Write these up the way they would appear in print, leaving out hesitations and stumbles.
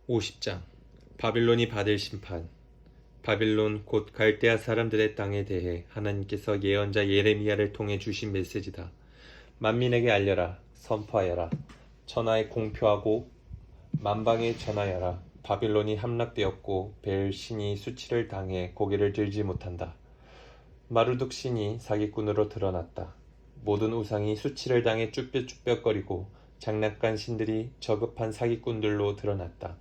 50장 바빌론이 받을 심판. 바빌론 곧 갈대아 사람들의 땅에 대해 하나님께서 예언자 예레미야를 통해 주신 메시지다. 만민에게 알려라. 선포하여라. 천하에 공표하고 만방에 전하여라. 바빌론이 함락되었고 벨 신이 수치를 당해 고개를 들지 못한다. 마루둑 신이 사기꾼으로 드러났다. 모든 우상이 수치를 당해 쭈뼛쭈뼛거리고 장난감 신들이 저급한 사기꾼들로 드러났다.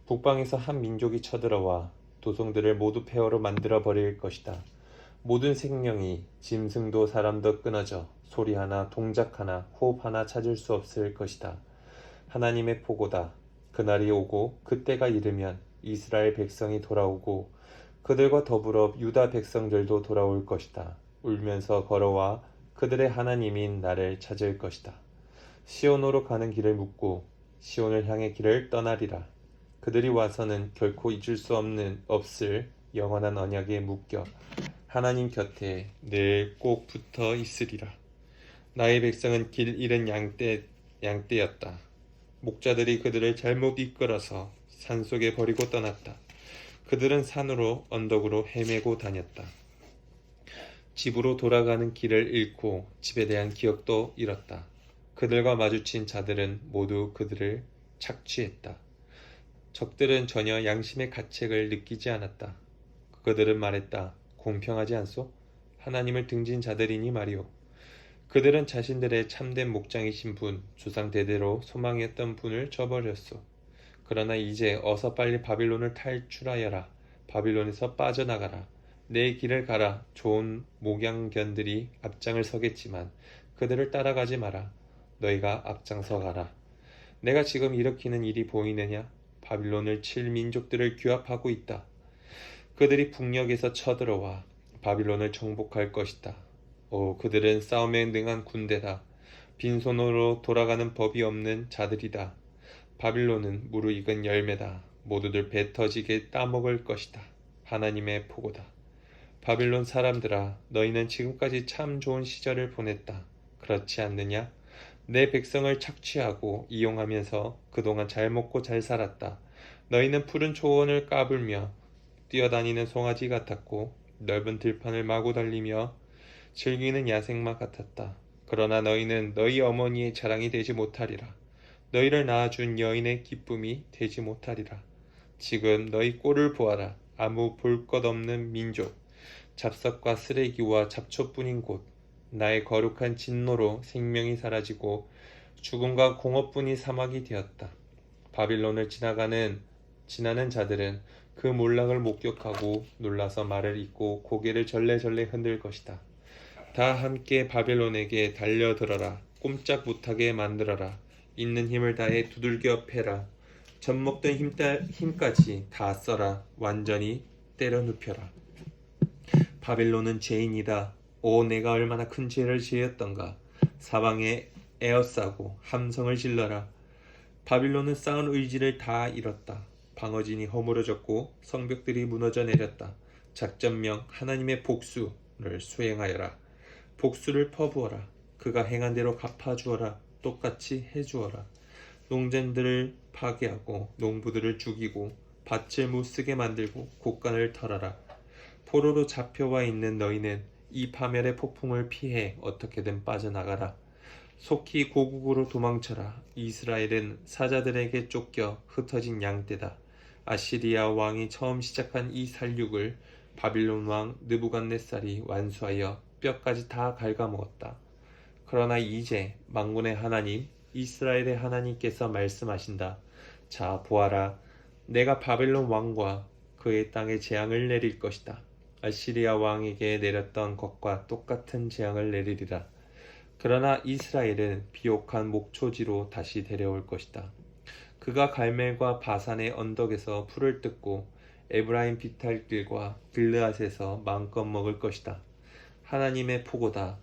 북방에서 한 민족이 쳐들어와 도성들을 모두 폐허로 만들어 버릴 것이다. 모든 생명이 짐승도 사람도 끊어져 소리 하나, 동작 하나, 호흡 하나 찾을 수 없을 것이다. 하나님의 포고다. 그날이 오고 그때가 이르면 이스라엘 백성이 돌아오고 그들과 더불어 유다 백성들도 돌아올 것이다. 울면서 걸어와 그들의 하나님인 나를 찾을 것이다. 시온으로 가는 길을 묻고 시온을 향해 길을 떠나리라. 그들이 와서는 결코 잊을 수 없을 영원한 언약에 묶여 하나님 곁에 늘 꼭 붙어 있으리라. 나의 백성은 길 잃은 양떼였다. 목자들이 그들을 잘못 이끌어서 산속에 버리고 떠났다. 그들은 산으로 언덕으로 헤매고 다녔다. 집으로 돌아가는 길을 잃고 집에 대한 기억도 잃었다. 그들과 마주친 자들은 모두 그들을 착취했다. 적들은 전혀 양심의 가책을 느끼지 않았다. 그들은 말했다. 공평하지 않소? 하나님을 등진 자들이니 말이오. 그들은 자신들의 참된 목장이신 분, 조상 대대로 소망했던 분을 저버렸소. 그러나 이제 어서 빨리 바빌론을 탈출하여라. 바빌론에서 빠져나가라. 내 길을 가라. 좋은 목양견들이 앞장을 서겠지만 그들을 따라가지 마라. 너희가 앞장서 가라. 내가 지금 일으키는 일이 보이느냐? 바빌론을 칠 민족들을 규합하고 있다. 그들이 북녘에서 쳐들어와 바빌론을 정복할 것이다. 그들은 싸움에 능한 군대다. 빈손으로 돌아가는 법이 없는 자들이다. 바빌론은 무르익은 열매다. 모두들 배 터지게 따먹을 것이다. 하나님의 포고다. 바빌론 사람들아, 너희는 지금까지 참 좋은 시절을 보냈다. 그렇지 않느냐? 내 백성을 착취하고 이용하면서 그동안 잘 먹고 잘 살았다. 너희는 푸른 초원을 까불며 뛰어다니는 송아지 같았고 넓은 들판을 마구 달리며 즐기는 야생마 같았다. 그러나 너희는 너희 어머니의 자랑이 되지 못하리라. 너희를 낳아준 여인의 기쁨이 되지 못하리라. 지금 너희 꼴을 보아라. 아무 볼 것 없는 민족, 잡석과 쓰레기와 잡초뿐인 곳, 나의 거룩한 진노로 생명이 사라지고 죽음과 공허뿐이 사막이 되었다. 바빌론을 지나는 자들은 그 몰락을 목격하고 놀라서 말을 잇고 고개를 절레절레 흔들 것이다. 다 함께 바빌론에게 달려들어라. 꼼짝 못하게 만들어라. 있는 힘을 다해 두들겨 패라. 젖먹던 힘까지 다 써라. 완전히 때려 눕혀라. 바빌론은 죄인이다. 내가 얼마나 큰 죄를 지었던가. 사방에 에어싸고 함성을 질러라. 바빌론은 쌓은 의지를 다 잃었다. 방어진이 허물어졌고 성벽들이 무너져 내렸다. 작전명 하나님의 복수를 수행하여라. 복수를 퍼부어라. 그가 행한 대로 갚아주어라. 똑같이 해주어라. 농전들을 파괴하고 농부들을 죽이고 밭을 못쓰게 만들고 곡간을 털어라. 포로로 잡혀와 있는 너희는 이 파멸의 폭풍을 피해 어떻게든 빠져나가라. 속히 고국으로 도망쳐라. 이스라엘은 사자들에게 쫓겨 흩어진 양떼다. 아시리아 왕이 처음 시작한 이 살육을 바빌론 왕 느부갓네살이 완수하여 뼈까지 다 갉아먹었다. 그러나 이제 만군의 하나님, 이스라엘의 하나님께서 말씀하신다. 자, 보아라. 내가 바빌론 왕과 그의 땅에 재앙을 내릴 것이다. 아시리아 왕에게 내렸던 것과 똑같은 재앙을 내리리라. 그러나 이스라엘은 비옥한 목초지로 다시 데려올 것이다. 그가 갈멜과 바산의 언덕에서 풀을 뜯고 에브라임 비탈길과 길르앗에서 마음껏 먹을 것이다. 하나님의 포고다.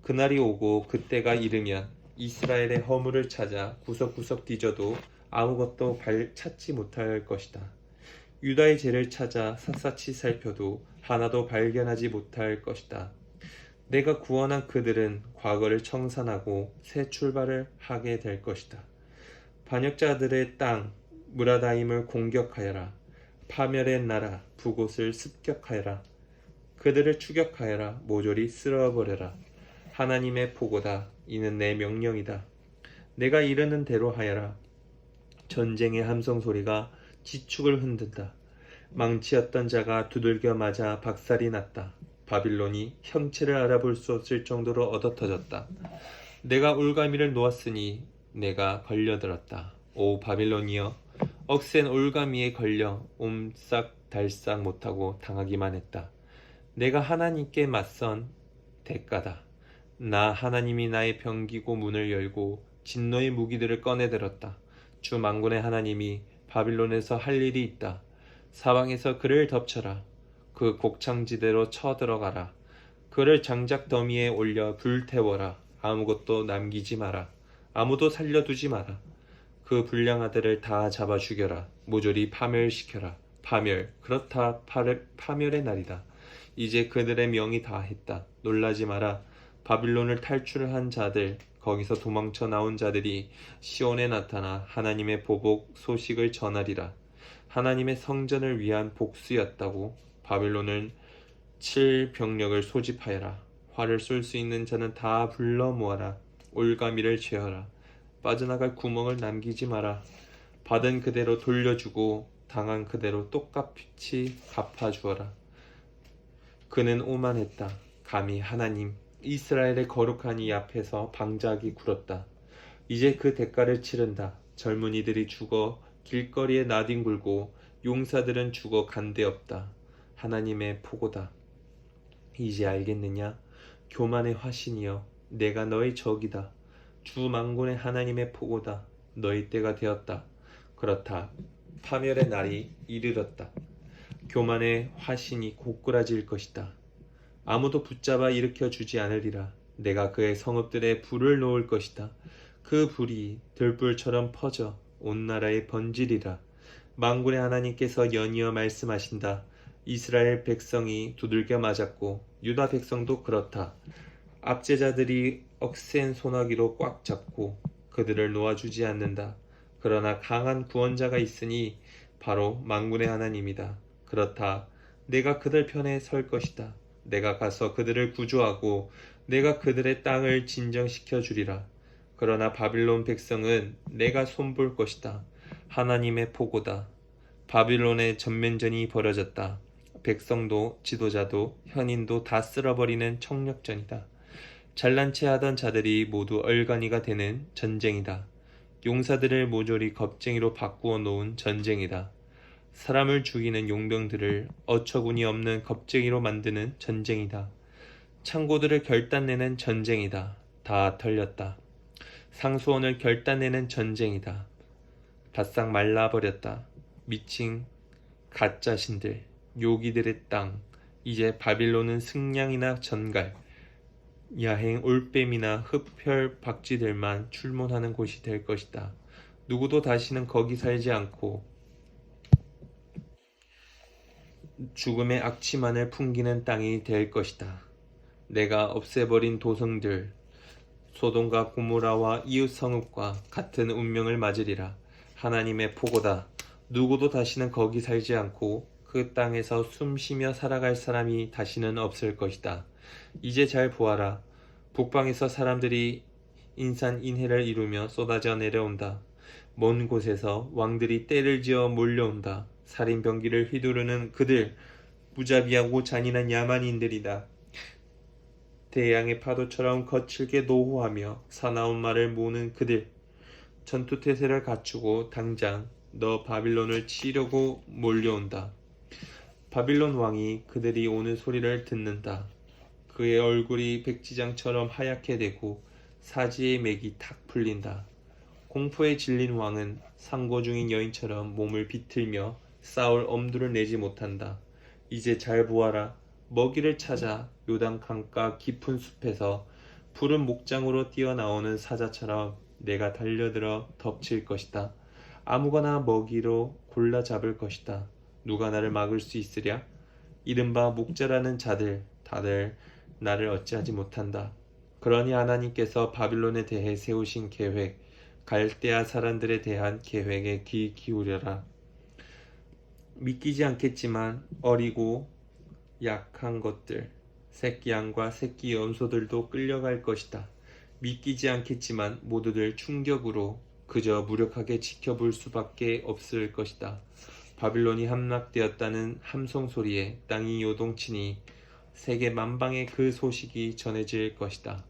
그날이 오고 그때가 이르면 이스라엘의 허물을 찾아 구석구석 뒤져도 아무것도 찾지 못할 것이다. 유다의 죄를 찾아 샅샅이 살펴도 하나도 발견하지 못할 것이다. 내가 구원한 그들은 과거를 청산하고 새 출발을 하게 될 것이다. 반역자들의 땅, 무라다임을 공격하여라. 파멸의 나라 부곳을 습격하여라. 그들을 추격하여라. 모조리 쓸어버려라. 하나님의 보고다. 이는 내 명령이다. 내가 이르는 대로 하여라. 전쟁의 함성 소리가 지축을 흔든다. 망치였던 자가 두들겨 맞아 박살이 났다. 바빌론이 형체를 알아볼 수 없을 정도로 얻어터졌다. 내가 올가미를 놓았으니 내가 걸려들었다. 오 바빌론이여, 억센 올가미에 걸려 옴싹달싹 못하고 당하기만 했다. 내가 하나님께 맞선 대가다. 나 하나님이 나의 병기고 문을 열고 진노의 무기들을 꺼내들었다. 주 만군의 하나님이 바빌론에서 할 일이 있다. 사방에서 그를 덮쳐라. 그 곡창지대로 쳐들어가라. 그를 장작 더미에 올려 불태워라. 아무것도 남기지 마라. 아무도 살려두지 마라. 그 불량아들을 다 잡아 죽여라. 모조리 파멸시켜라. 파멸, 그렇다. 파멸의 날이다. 이제 그들의 명이 다했다. 놀라지 마라. 바빌론을 탈출한 자들, 거기서 도망쳐 나온 자들이 시온에 나타나 하나님의 보복 소식을 전하리라. 하나님의 성전을 위한 복수였다고. 바빌론은 칠 병력을 소집하여라. 활을 쏠 수 있는 자는 다 불러 모아라. 올가미를 죄어라. 빠져나갈 구멍을 남기지 마라. 받은 그대로 돌려주고 당한 그대로 똑같이 갚아주어라. 그는 오만했다. 감히 하나님 이스라엘의 거룩한 이 앞에서 방자하기 굴었다. 이제 그 대가를 치른다. 젊은이들이 죽어 길거리에 나뒹굴고 용사들은 죽어 간데 없다. 하나님의 포고다. 이제 알겠느냐? 교만의 화신이여, 내가 너의 적이다. 주 만군의 하나님의 포고다. 너희 때가 되었다. 그렇다. 파멸의 날이 이르렀다. 교만의 화신이 고꾸라질 것이다. 아무도 붙잡아 일으켜 주지 않으리라. 내가 그의 성읍들에 불을 놓을 것이다. 그 불이 들불처럼 퍼져 온 나라에 번지리라. 만군의 하나님께서 연이어 말씀하신다. 이스라엘 백성이 두들겨 맞았고 유다 백성도 그렇다. 압제자들이 억센 소나기로 꽉 잡고 그들을 놓아주지 않는다. 그러나 강한 구원자가 있으니 바로 만군의 하나님이다. 그렇다. 내가 그들 편에 설 것이다. 내가 가서 그들을 구조하고 내가 그들의 땅을 진정시켜 주리라. 그러나 바빌론 백성은 내가 손볼 것이다. 하나님의 포고다. 바빌론의 전면전이 벌어졌다. 백성도 지도자도 현인도 다 쓸어버리는 청력전이다. 잘난 체 하던 자들이 모두 얼간이가 되는 전쟁이다. 용사들을 모조리 겁쟁이로 바꾸어 놓은 전쟁이다. 사람을 죽이는 용병들을 어처구니 없는 겁쟁이로 만드는 전쟁이다. 창고들을 결단내는 전쟁이다. 다 털렸다. 상수원을 결단내는 전쟁이다. 바싹 말라버렸다. 미친 가짜신들, 요기들의 땅. 이제 바빌론은 승냥이나 전갈, 야행 올빼미나 흡혈 박쥐들만 출몰하는 곳이 될 것이다. 누구도 다시는 거기 살지 않고 죽음의 악취만을 풍기는 땅이 될 것이다. 내가 없애버린 도성들, 소돔과 고모라와 이웃 성읍과 같은 운명을 맞으리라. 하나님의 포고다. 누구도 다시는 거기 살지 않고 그 땅에서 숨쉬며 살아갈 사람이 다시는 없을 것이다. 이제 잘 보아라. 북방에서 사람들이 인산인해를 이루며 쏟아져 내려온다. 먼 곳에서 왕들이 떼를 지어 몰려온다. 살인병기를 휘두르는 그들, 무자비하고 잔인한 야만인들이다. 대양의 파도처럼 거칠게 노호하며 사나운 말을 모으는 그들, 전투태세를 갖추고 당장 너 바빌론을 치려고 몰려온다. 바빌론 왕이 그들이 오는 소리를 듣는다. 그의 얼굴이 백지장처럼 하얗게 되고 사지의 맥이 탁 풀린다. 공포에 질린 왕은 상고 중인 여인처럼 몸을 비틀며 싸울 엄두를 내지 못한다. 이제 잘 보아라. 먹이를 찾아 요단 강가 깊은 숲에서 푸른 목장으로 뛰어나오는 사자처럼 내가 달려들어 덮칠 것이다. 아무거나 먹이로 골라 잡을 것이다. 누가 나를 막을 수 있으랴? 이른바 목자라는 자들 다들 나를 어찌하지 못한다. 그러니 하나님께서 바빌론에 대해 세우신 계획, 갈대아 사람들에 대한 계획에 귀 기울여라. 믿기지 않겠지만 어리고 약한 것들, 새끼 양과 새끼 염소들도 끌려갈 것이다. 믿기지 않겠지만 모두들 충격으로 그저 무력하게 지켜볼 수밖에 없을 것이다. 바빌론이 함락되었다는 함성 소리에 땅이 요동치니 세계 만방에 그 소식이 전해질 것이다.